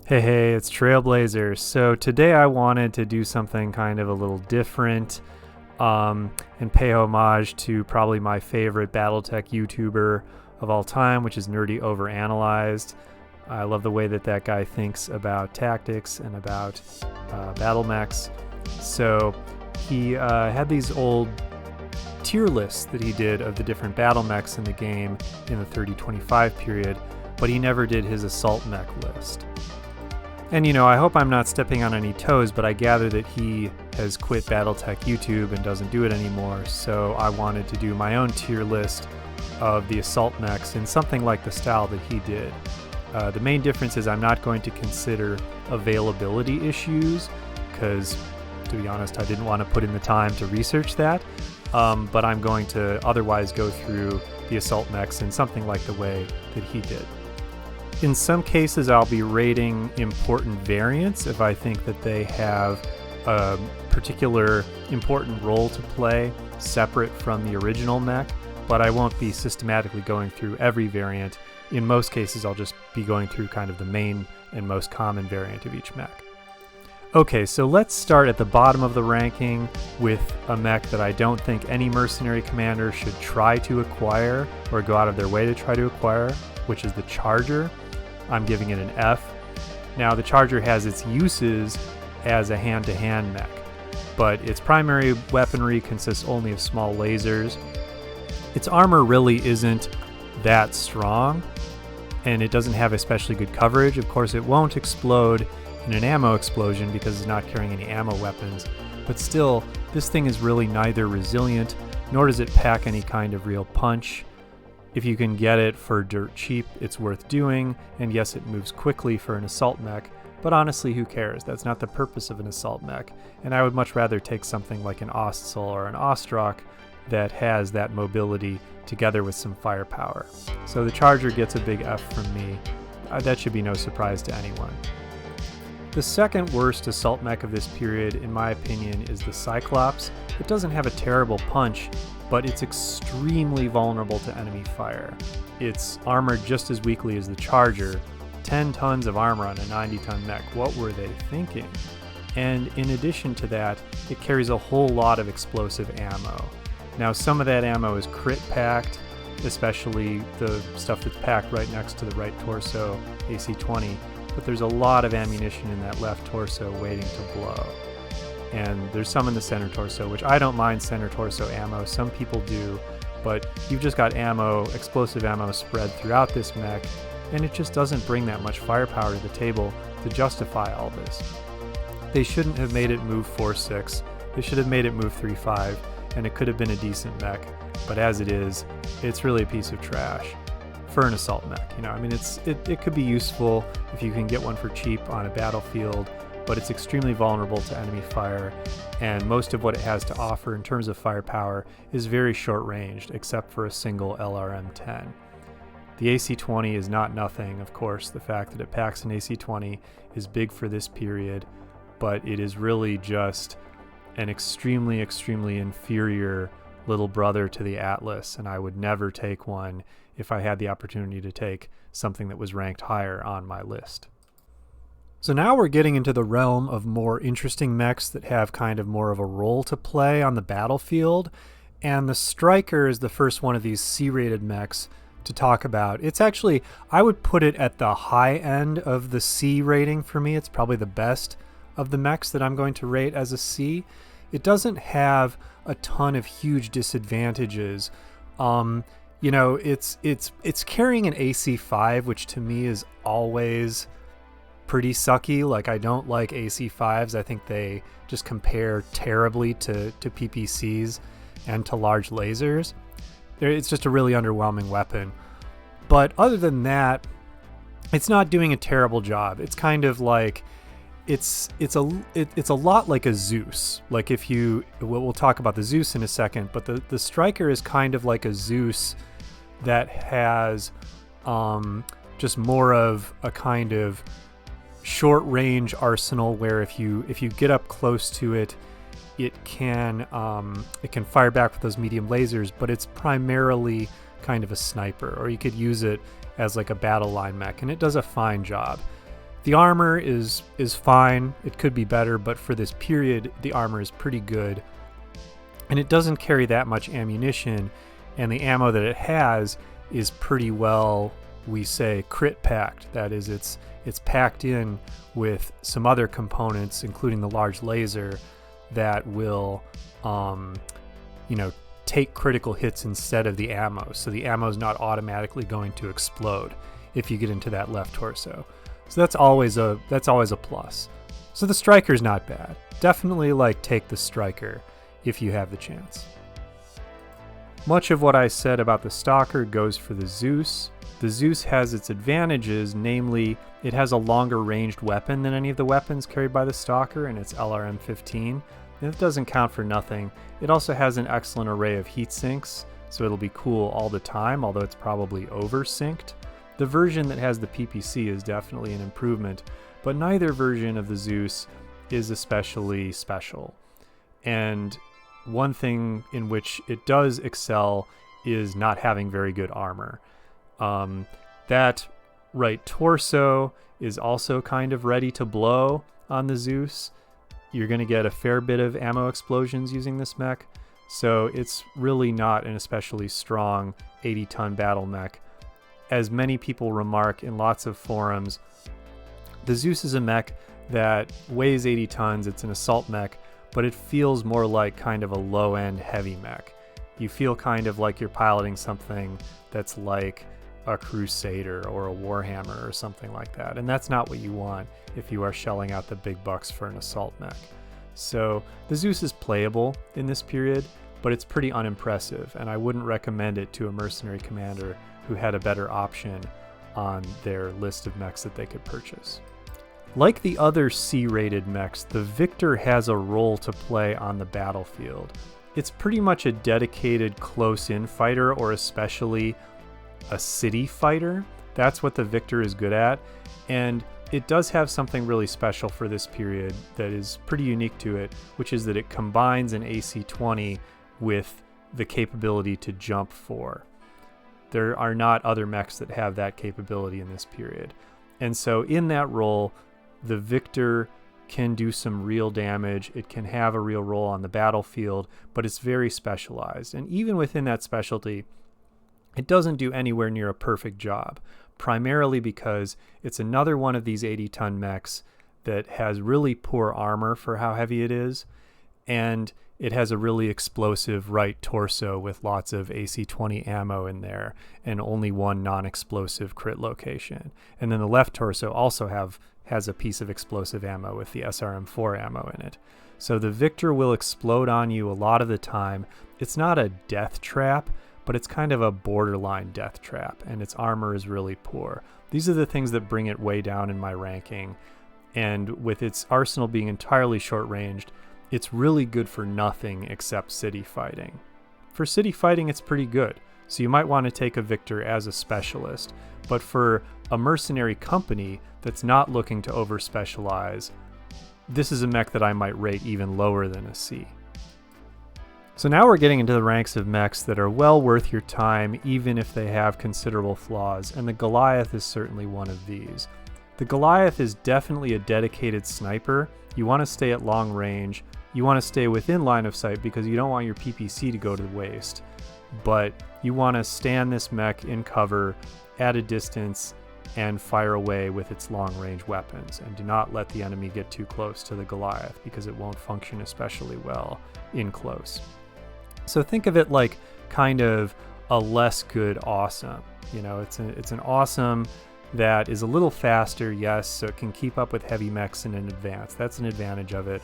Hey, it's Trailblazer. So today I wanted to do something kind of a little different and pay homage to probably my favorite BattleTech YouTuber of all time, which is Nerdy Overanalyzed. I love the way that guy thinks about tactics and about battle mechs. So he had these old tier lists that he did of the different battle mechs in the game in the 30-25 period, but he never did his assault mech list. And I hope I'm not stepping on any toes, but I gather that he has quit BattleTech YouTube and doesn't do it anymore, so I wanted to do my own tier list of the assault mechs in something like the style that he did. The main difference is I'm not going to consider availability issues, because to be honest, I didn't want to put in the time to research that, but I'm going to otherwise go through the assault mechs in something like the way that he did. In some cases, I'll be rating important variants if I think that they have a particular important role to play separate from the original mech, but I won't be systematically going through every variant. In most cases, I'll just be going through kind of the main and most common variant of each mech. Okay, so let's start at the bottom of the ranking with a mech that I don't think any mercenary commander should try to acquire or go out of their way to try to acquire, which is the Charger. I'm giving it an F. Now, the Charger has its uses as a hand-to-hand mech, but its primary weaponry consists only of small lasers. Its armor really isn't that strong, and it doesn't have especially good coverage. Of course, it won't explode in an ammo explosion because it's not carrying any ammo weapons, but still, this thing is really neither resilient, nor does it pack any kind of real punch. If you can get it for dirt cheap, it's worth doing, and yes, it moves quickly for an assault mech, but honestly, who cares? That's not the purpose of an assault mech, and I would much rather take something like an Ostsol or an Ostrock that has that mobility together with some firepower. So the Charger gets a big F from me. That should be no surprise to anyone. The second worst assault mech of this period, in my opinion, is the Cyclops. It doesn't have a terrible punch, but it's extremely vulnerable to enemy fire. It's armored just as weakly as the Charger, 10 tons of armor on a 90-ton mech. What were they thinking? And in addition to that, it carries a whole lot of explosive ammo. Now, some of that ammo is crit packed, especially the stuff that's packed right next to the right torso, AC-20, but there's a lot of ammunition in that left torso waiting to blow. And there's some in the center torso, which I don't mind center torso ammo. Some people do, but you've just got ammo, explosive ammo spread throughout this mech, and it just doesn't bring that much firepower to the table to justify all this. They shouldn't have made it move 4.6. They should have made it move 3.5, and it could have been a decent mech, but as it is, it's really a piece of trash for an assault mech. It could be useful if you can get one for cheap on a battlefield, but it's extremely vulnerable to enemy fire, and most of what it has to offer in terms of firepower is very short-ranged, except for a single LRM-10. The AC-20 is not nothing, of course. The fact that it packs an AC-20 is big for this period, but it is really just an extremely, extremely inferior little brother to the Atlas, and I would never take one if I had the opportunity to take something that was ranked higher on my list. So now we're getting into the realm of more interesting mechs that have kind of more of a role to play on the battlefield, and the Striker is the first one of these C-rated mechs to talk about. It's actually, I would put it at the high end of the C rating for me. It's probably the best of the mechs that I'm going to rate as a C. It doesn't have a ton of huge disadvantages. It's carrying an AC-5, which to me is always pretty sucky. Like, I don't like AC-5s. I think they just compare terribly to PPCs and to large lasers. It's just a really underwhelming weapon. But other than that, it's not doing a terrible job. It's kind of like it's a lot like a Zeus. Like, we'll talk about the Zeus in a second, but the Striker is kind of like a Zeus that has just more of a kind of short range arsenal where if you get up close to it, it can fire back with those medium lasers, but it's primarily kind of a sniper, or you could use it as like a battle line mech, and it does a fine job. The armor is fine. It could be better, but for this period, the armor is pretty good. And it doesn't carry that much ammunition, and the ammo that it has is pretty well, we say, crit packed. That is, it's packed in with some other components, including the large laser, that will, take critical hits instead of the ammo. So the ammo is not automatically going to explode if you get into that left torso. So that's always a plus. So the Striker's not bad. Definitely take the Striker if you have the chance. Much of what I said about the Stalker goes for the Zeus. The Zeus has its advantages, namely it has a longer ranged weapon than any of the weapons carried by the Stalker, and it's LRM-15. And it doesn't count for nothing. It also has an excellent array of heat sinks, so it'll be cool all the time, although it's probably over-synced. The version that has the PPC is definitely an improvement, but neither version of the Zeus is especially special. And one thing in which it does excel is not having very good armor. That right torso is also kind of ready to blow on the Zeus. You're going to get a fair bit of ammo explosions using this mech, so it's really not an especially strong 80-ton battle mech. As many people remark in lots of forums, the Zeus is a mech that weighs 80 tons, it's an assault mech, but it feels more like kind of a low-end heavy mech. You feel kind of like you're piloting something that's like a Crusader or a Warhammer or something like that, and that's not what you want if you are shelling out the big bucks for an assault mech. So the Zeus is playable in this period, but it's pretty unimpressive, and I wouldn't recommend it to a mercenary commander who had a better option on their list of mechs that they could purchase. Like the other C-rated mechs, the Victor has a role to play on the battlefield. It's pretty much a dedicated close-in fighter, or especially a city fighter. That's what the Victor is good at, and it does have something really special for this period that is pretty unique to it, which is that it combines an AC-20 with the capability to jump 4. There are not other mechs that have that capability in this period. And so in that role, the Victor can do some real damage. It can have a real role on the battlefield, but it's very specialized. And even within that specialty, it doesn't do anywhere near a perfect job, primarily because it's another one of these 80-ton mechs that has really poor armor for how heavy it is, and it has a really explosive right torso with lots of AC-20 ammo in there and only one non-explosive crit location. And then the left torso also has a piece of explosive ammo with the SRM-4 ammo in it. So the Victor will explode on you a lot of the time. It's not a death trap, but it's kind of a borderline death trap, and its armor is really poor. These are the things that bring it way down in my ranking, and with its arsenal being entirely short-ranged, it's really good for nothing except city fighting. For city fighting, it's pretty good, so you might want to take a Victor as a specialist, but for a mercenary company that's not looking to over-specialize, this is a mech that I might rate even lower than a C. So now we're getting into the ranks of mechs that are well worth your time, even if they have considerable flaws, and the Goliath is certainly one of these. The Goliath is definitely a dedicated sniper. You want to stay at long range. You want to stay within line of sight because you don't want your PPC to go to waste. But you want to stand this mech in cover at a distance and fire away with its long-range weapons, and do not let the enemy get too close to the Goliath because it won't function especially well in close. So think of it like kind of a less good awesome. You know, it's an awesome that is a little faster, yes, so it can keep up with heavy mechs in an advance. That's an advantage of it,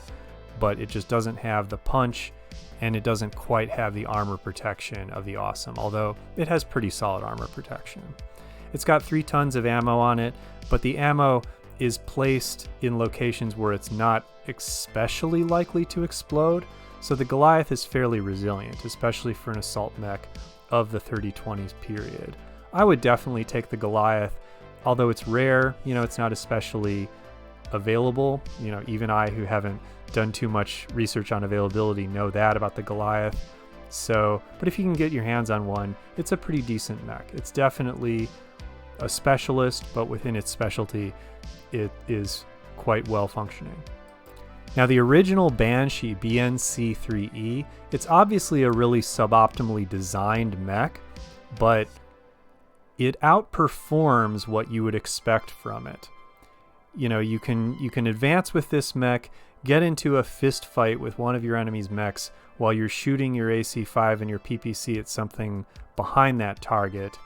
but it just doesn't have the punch, and it doesn't quite have the armor protection of the awesome, although it has pretty solid armor protection. It's got 3 tons of ammo on it, but the ammo is placed in locations where it's not especially likely to explode, so the Goliath is fairly resilient, especially for an assault mech of the 3020s period. I would definitely take the Goliath, although it's rare, you know, it's not especially available. You know, even I, who haven't done too much research on availability, know that about the Goliath. So, but if you can get your hands on one, it's a pretty decent mech. It's definitely a specialist, but within its specialty, it is quite well functioning. Now the original Banshee, BNC3E, it's obviously a really suboptimally designed mech, but it outperforms what you would expect from it. You know, you can advance with this mech, get into a fist fight with one of your enemy's mechs while you're shooting your AC-5 and your PPC at something behind that target,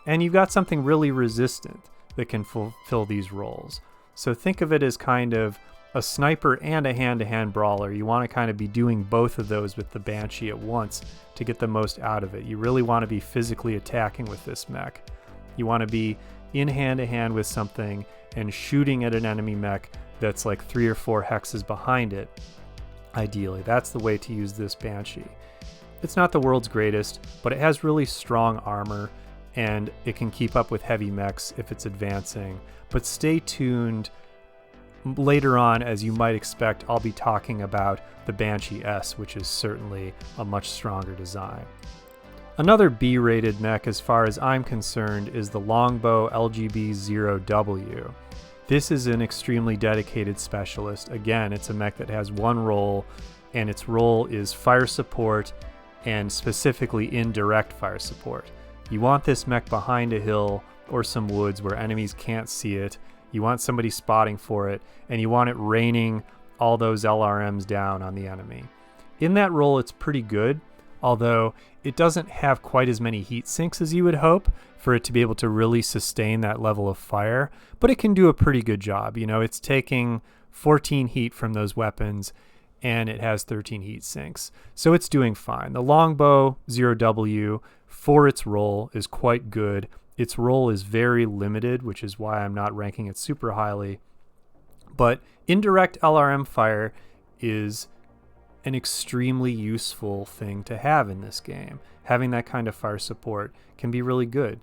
and you've got something really resistant that can fulfill these roles. So think of it as kind of a sniper and a hand-to-hand brawler. You want to kind of be doing both of those with the Banshee at once to get the most out of it. You really want to be physically attacking with this mech. You want to be in hand-to-hand with something and shooting at an enemy mech that's like 3 or 4 hexes behind it. Ideally, that's the way to use this Banshee. It's not the world's greatest, but it has really strong armor, and it can keep up with heavy mechs if it's advancing. But stay tuned. Later on, as you might expect, I'll be talking about the Banshee S, which is certainly a much stronger design. Another B-rated mech, as far as I'm concerned, is the Longbow LGB-0W. This is an extremely dedicated specialist. Again, it's a mech that has one role, and its role is fire support, and specifically indirect fire support. You want this mech behind a hill or some woods where enemies can't see it. You want somebody spotting for it, and you want it raining all those LRMs down on the enemy. In that role, it's pretty good, although it doesn't have quite as many heat sinks as you would hope for it to be able to really sustain that level of fire, but it can do a pretty good job. You know, it's taking 14 heat from those weapons, and it has 13 heat sinks, so it's doing fine. The Longbow 0W, for its role, is quite good. Its role is very limited, which is why I'm not ranking it super highly. But indirect LRM fire is an extremely useful thing to have in this game. Having that kind of fire support can be really good.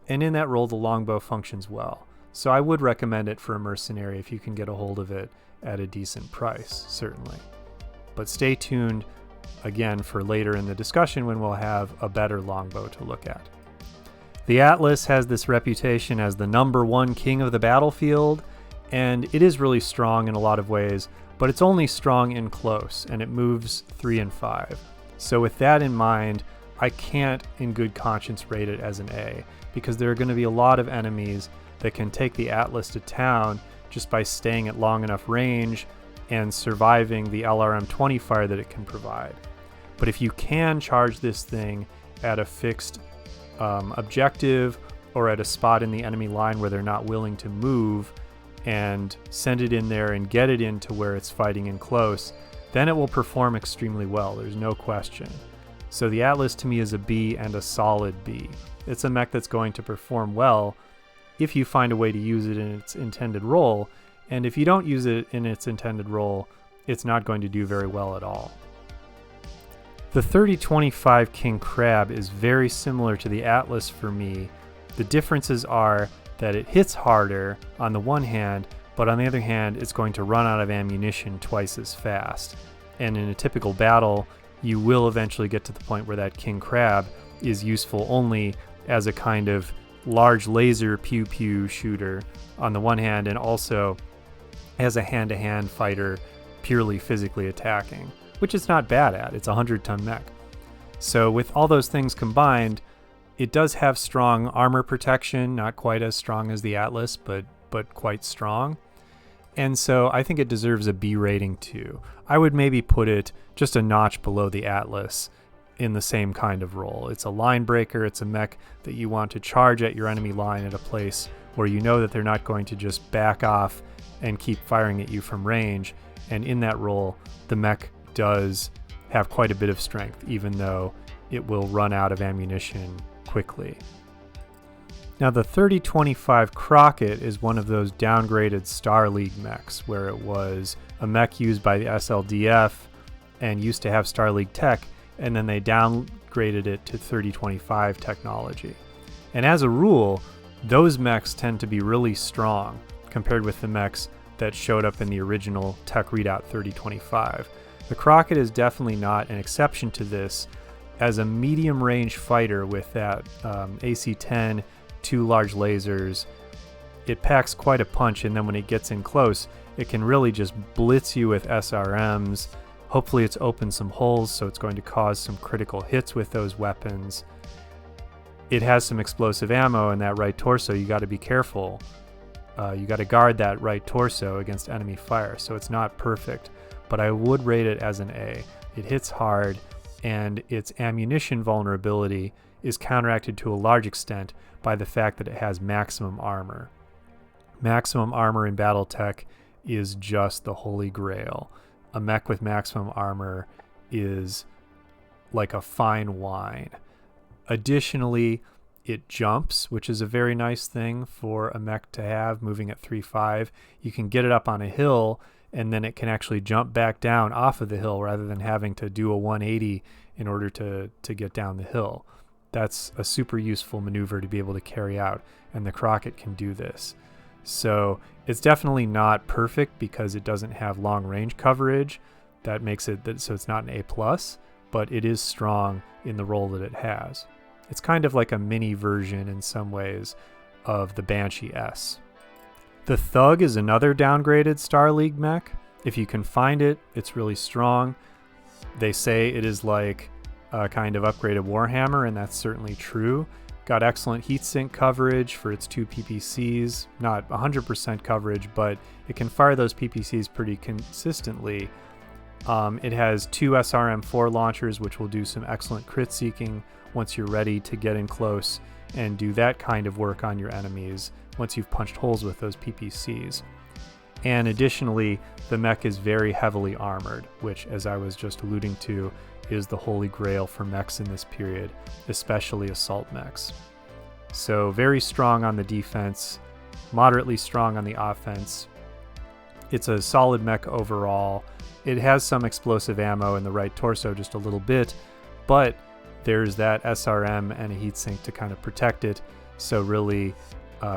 And in that role, the Longbow functions well. So I would recommend it for a mercenary if you can get a hold of it at a decent price, certainly. But stay tuned, again, for later in the discussion when we'll have a better Longbow to look at. The Atlas has this reputation as the #1 king of the battlefield, and it is really strong in a lot of ways, but it's only strong in close, and it moves 3 and 5. So with that in mind, I can't in good conscience rate it as an A, because there are going to be a lot of enemies that can take the Atlas to town just by staying at long enough range and surviving the LRM 20 fire that it can provide. But if you can charge this thing at a fixed objective or at a spot in the enemy line where they're not willing to move, and send it in there and get it into where it's fighting in close, then it will perform extremely well. There's no question. So the Atlas to me is a B, and a solid B. It's a mech that's going to perform well if you find a way to use it in its intended role, and if you don't use it in its intended role, it's not going to do very well at all. The 3025 King Crab is very similar to the Atlas for me. The differences are that it hits harder on the one hand, but on the other hand, it's going to run out of ammunition twice as fast. And in a typical battle, you will eventually get to the point where that King Crab is useful only as a kind of large laser pew-pew shooter on the one hand, and also as a hand-to-hand fighter purely physically attacking, which it's not bad at. It's a 100-ton mech. So with all those things combined, it does have strong armor protection, not quite as strong as the Atlas, but quite strong. And so I think it deserves a B rating too. I would maybe put it just a notch below the Atlas in the same kind of role. It's a line breaker. It's a mech that you want to charge at your enemy line at a place where you know that they're not going to just back off and keep firing at you from range. And in that role, the mech does have quite a bit of strength, even though it will run out of ammunition quickly. Now the 3025 Crockett is one of those downgraded Star League mechs, where it was a mech used by the SLDF and used to have Star League tech, and then they downgraded it to 3025 technology. And as a rule, those mechs tend to be really strong compared with the mechs that showed up in the original tech readout 3025. The Crockett is definitely not an exception to this. As a medium range fighter with that AC-10 2 large lasers. It packs quite a punch, and then when it gets in close, it can really just blitz you with SRMs. Hopefully it's opened some holes, so it's going to cause some critical hits with those weapons. It has some explosive ammo in that right torso. You got to be careful. You got to guard that right torso against enemy fire, so it's not perfect, but I would rate it as an A. It hits hard, and its ammunition vulnerability is counteracted to a large extent by the fact that it has maximum armor. Maximum armor in BattleTech is just the holy grail. A mech with maximum armor is like a fine wine. Additionally, it jumps, which is a very nice thing for a mech to have, moving at 3.5. You can get it up on a hill, and then it can actually jump back down off of the hill rather than having to do a 180 in order to get down the hill. That's a super useful maneuver to be able to carry out, and the Crockett can do this. So it's definitely not perfect because it doesn't have long range coverage. That makes it so it's not an A+, but it is strong in the role that it has. It's kind of like a mini version in some ways of the Banshee S. The Thug is another downgraded Star League mech. If you can find it, it's really strong. They say it is like a kind of upgraded Warhammer, and that's certainly true. Got excellent heatsink coverage for its 2 PPCs. Not 100% coverage, but it can fire those PPCs pretty consistently. It has 2 SRM-4 launchers, which will do some excellent crit seeking once you're ready to get in close and do that kind of work on your enemies once you've punched holes with those PPCs. And additionally, the mech is very heavily armored, which, as I was just alluding to, is the holy grail for mechs in this period, especially assault mechs. So very strong on the defense, moderately strong on the offense. It's a solid mech overall. It has some explosive ammo in the right torso, just a little bit, but there's that SRM and a heatsink to kind of protect it. So really,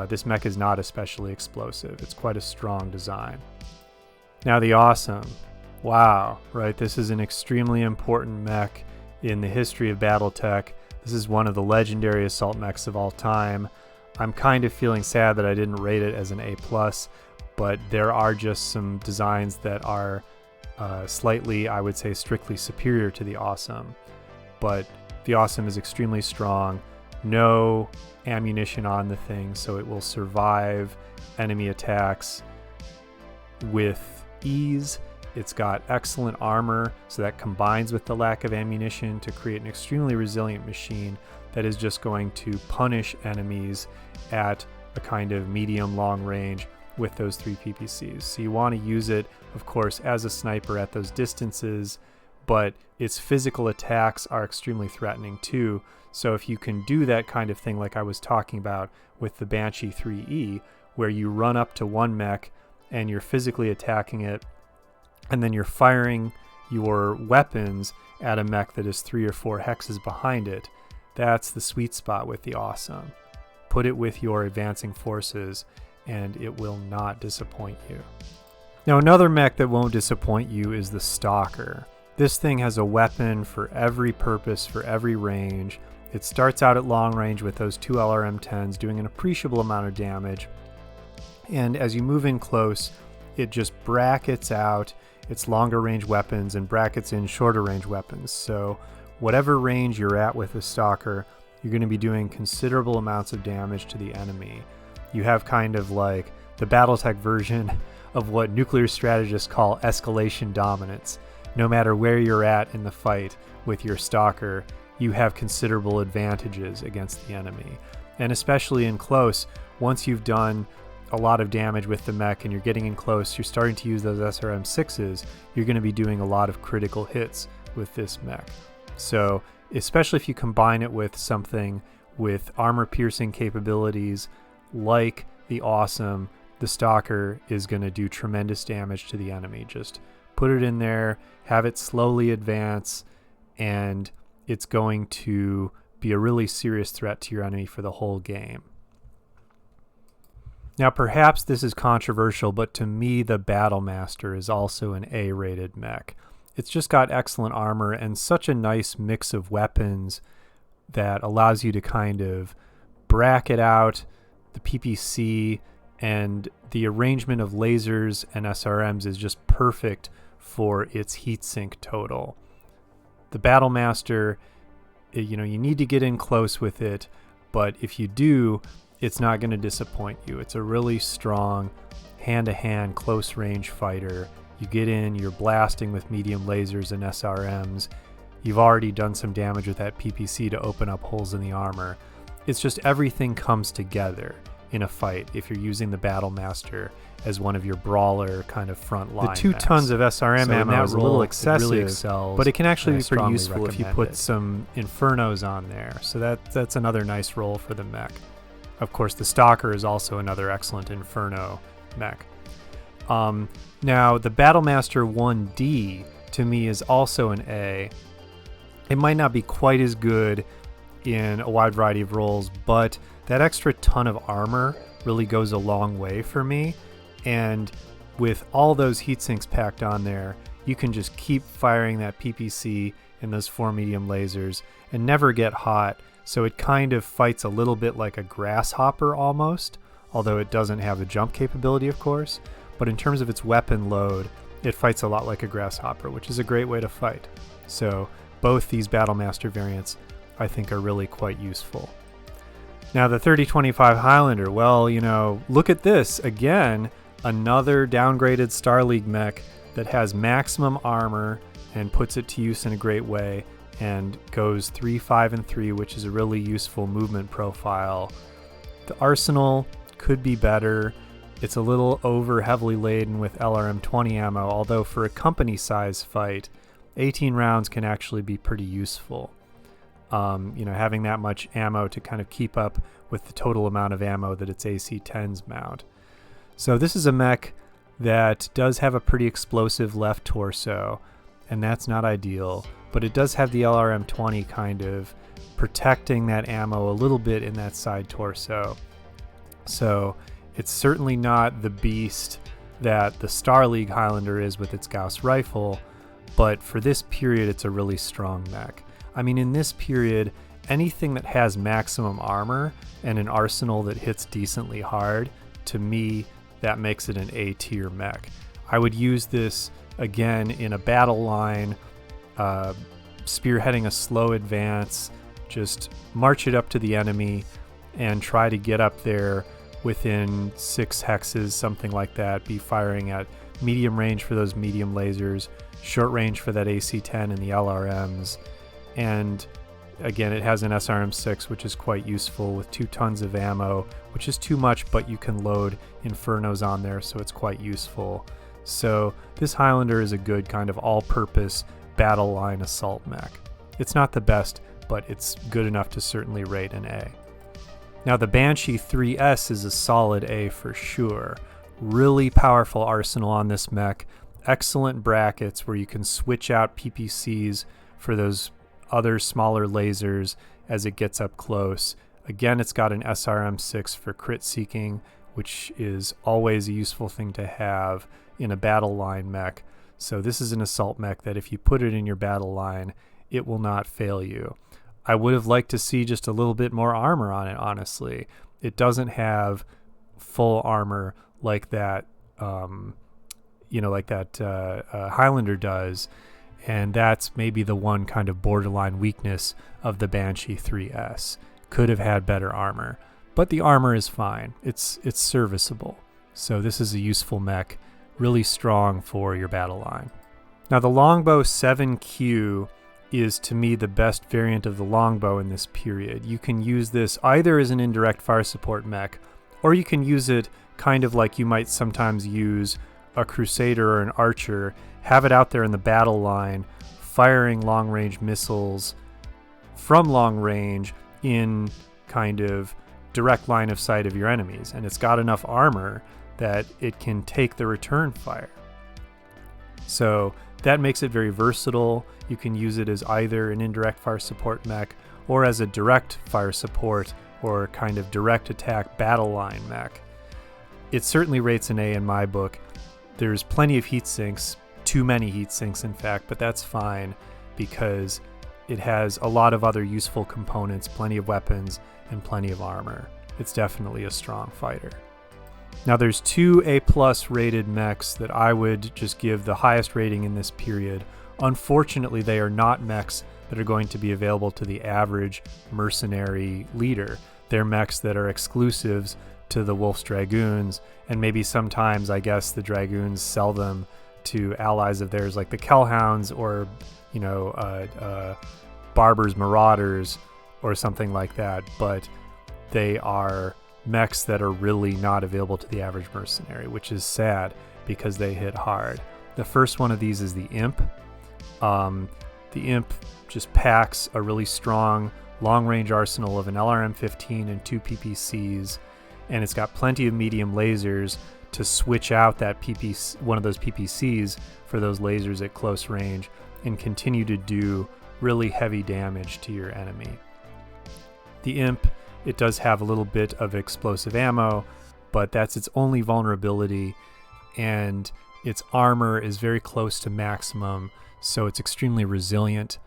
this mech is not especially explosive. It's quite a strong design. Now the Awesome. Wow, right? This is an extremely important mech in the history of BattleTech. This is one of the legendary assault mechs of all time. I'm kind of feeling sad that I didn't rate it as an A+, but there are just some designs that are slightly, I would say, strictly superior to the Awesome. But the Awesome is extremely strong. No ammunition on the thing, so it will survive enemy attacks with ease. It's got excellent armor, so that combines with the lack of ammunition to create an extremely resilient machine that is just going to punish enemies at a kind of medium-long range with those 3 PPCs. So you want to use it, of course, as a sniper at those distances, but its physical attacks are extremely threatening too. So if you can do that kind of thing like I was talking about with the Banshee 3E, where you run up to one mech and you're physically attacking it, and then you're firing your weapons at a mech that is 3 or 4 hexes behind it, that's the sweet spot with the Awesome. Put it with your advancing forces and it will not disappoint you. Now another mech that won't disappoint you is the Stalker. This thing has a weapon for every purpose, for every range. It starts out at long range with those 2 LRM-10s doing an appreciable amount of damage, and as you move in close, it just brackets out its longer range weapons and brackets in shorter range weapons. So whatever range you're at with the Stalker, you're going to be doing considerable amounts of damage to the enemy. You have kind of like the BattleTech version of what nuclear strategists call escalation dominance. No matter where you're at in the fight with your Stalker, you have considerable advantages against the enemy. And especially in close, once you've done a lot of damage with the mech and you're getting in close, you're starting to use those SRM-6s, you're going to be doing a lot of critical hits with this mech. So especially if you combine it with something with armor-piercing capabilities like the Awesome, the Stalker is going to do tremendous damage to the enemy. Just put it in there, have it slowly advance, and it's going to be a really serious threat to your enemy for the whole game. Now perhaps this is controversial, but to me the Battlemaster is also an A-rated mech. It's just got excellent armor and such a nice mix of weapons that allows you to kind of bracket out the PPC, and the arrangement of lasers and SRMs is just perfect for its heatsink total. The Battlemaster, you need to get in close with it, but if you do, it's not going to disappoint you. It's a really strong hand-to-hand close-range fighter. You get in, you're blasting with medium lasers and SRMs. You've already done some damage with that PPC to open up holes in the armor. It's just everything comes together in a fight if you're using the Battlemaster as one of your brawler kind of front line. The 2 tons of SRM ammo is a little excessive, really excels, but it can actually be pretty useful if you put some Infernos on there. So that's another nice role for the mech. Of course, the Stalker is also another excellent Inferno mech. Now, the Battlemaster 1D to me is also an A. It might not be quite as good in a wide variety of roles, but that extra ton of armor really goes a long way for me. And with all those heat sinks packed on there, you can just keep firing that PPC and those 4 medium lasers and never get hot. So it kind of fights a little bit like a grasshopper almost, although it doesn't have the jump capability, of course. But in terms of its weapon load, it fights a lot like a grasshopper, which is a great way to fight. So both these Battlemaster variants, I think, are really quite useful. Now the 3025 Highlander, well, look at this. Again, another downgraded Star League mech that has maximum armor and puts it to use in a great way and goes 3, 5, and 3, which is a really useful movement profile. The arsenal could be better. It's a little over heavily laden with LRM-20 ammo, although for a company size fight, 18 rounds can actually be pretty useful. Having that much ammo to kind of keep up with the total amount of ammo that its AC-10s mount. So this is a mech that does have a pretty explosive left torso, and that's not ideal, but it does have the LRM-20 kind of protecting that ammo a little bit in that side torso. So it's certainly not the beast that the Star League Highlander is with its Gauss rifle, but for this period, it's a really strong mech. I mean, in this period, anything that has maximum armor and an arsenal that hits decently hard, to me, that makes it an A-tier mech. I would use this, again, in a battle line, spearheading a slow advance, just march it up to the enemy and try to get up there within 6 hexes, something like that, be firing at medium range for those medium lasers, short range for that AC-10 and the LRMs. And again, it has an SRM-6, which is quite useful with 2 tons of ammo, which is too much, but you can load Infernos on there, so it's quite useful. So this Highlander is a good kind of all-purpose battle line assault mech. It's not the best, but it's good enough to certainly rate an A. Now the Banshee 3S is a solid A for sure. Really powerful arsenal on this mech. Excellent brackets where you can switch out PPCs for those other smaller lasers as it gets up close. Again, it's got an SRM-6 for crit seeking, which is always a useful thing to have in a battle line mech. So this is an assault mech that if you put it in your battle line, it will not fail you. I would have liked to see just a little bit more armor on it, honestly. It doesn't have full armor like that, Highlander does. And that's maybe the one kind of borderline weakness of the Banshee 3S. Could have had better armor, but the armor is fine. It's serviceable. So this is a useful mech, really strong for your battle line. Now the Longbow 7Q is to me the best variant of the Longbow in this period. You can use this either as an indirect fire support mech, or you can use it kind of like you might sometimes use a Crusader or an Archer, have it out there in the battle line, firing long-range missiles from long range in kind of direct line of sight of your enemies. And it's got enough armor that it can take the return fire. So that makes it very versatile. You can use it as either an indirect fire support mech or as a direct fire support or kind of direct attack battle line mech. It certainly rates an A in my book. There's plenty of heat sinks, too many heat sinks in fact, but that's fine because it has a lot of other useful components, plenty of weapons, and plenty of armor. It's definitely a strong fighter. Now there's 2 A+ rated mechs that I would just give the highest rating in this period. Unfortunately, they are not mechs that are going to be available to the average mercenary leader. They're mechs that are exclusives to the Wolf's Dragoons, and maybe sometimes, I guess, the Dragoons sell them to allies of theirs like the Kellhounds or, you know, Barber's Marauders or something like that, but they are mechs that are really not available to the average mercenary, which is sad because they hit hard. The first one of these is the Imp. The Imp just packs a really strong long-range arsenal of an LRM-15 and 2 PPCs, and it's got plenty of medium lasers to switch out that one of those PPCs for those lasers at close range and continue to do really heavy damage to your enemy. The Imp, it does have a little bit of explosive ammo, but that's its only vulnerability, and its armor is very close to maximum, so it's extremely resilient.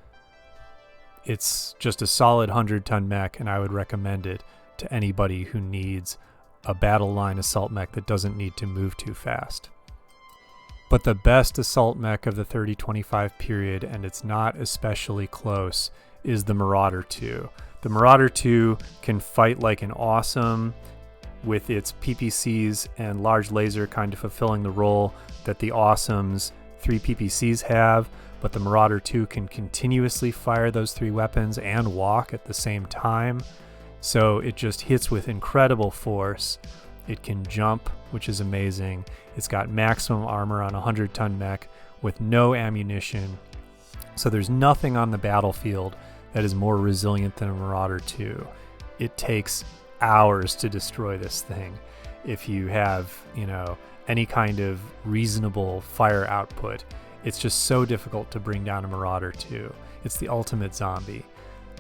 It's just a solid 100-ton mech, and I would recommend it to anybody who needs a battle line assault mech that doesn't need to move too fast. But the best assault mech of the 30-25 period, and it's not especially close, is the Marauder II. The Marauder II can fight like an awesome, with its PPCs and large laser kind of fulfilling the role that the Awesome's 3 PPCs have, but the Marauder II can continuously fire those 3 weapons and walk at the same time. So it just hits with incredible force. It can jump, which is amazing. It's got maximum armor on a 100-ton mech with no ammunition. So there's nothing on the battlefield that is more resilient than a Marauder II. It takes hours to destroy this thing if you have, you know, any kind of reasonable fire output. It's just so difficult to bring down a Marauder II. It's the ultimate zombie.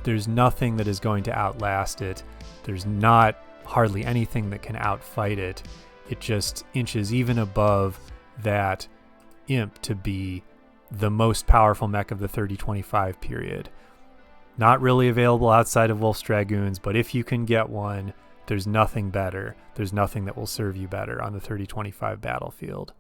There's nothing that is going to outlast it. There's not hardly anything that can outfight it. It just inches even above that Imp to be the most powerful mech of the 30-25 period. Not really available outside of Wolf's Dragoons, but if you can get one, there's nothing better. There's nothing that will serve you better on the 30-25 battlefield.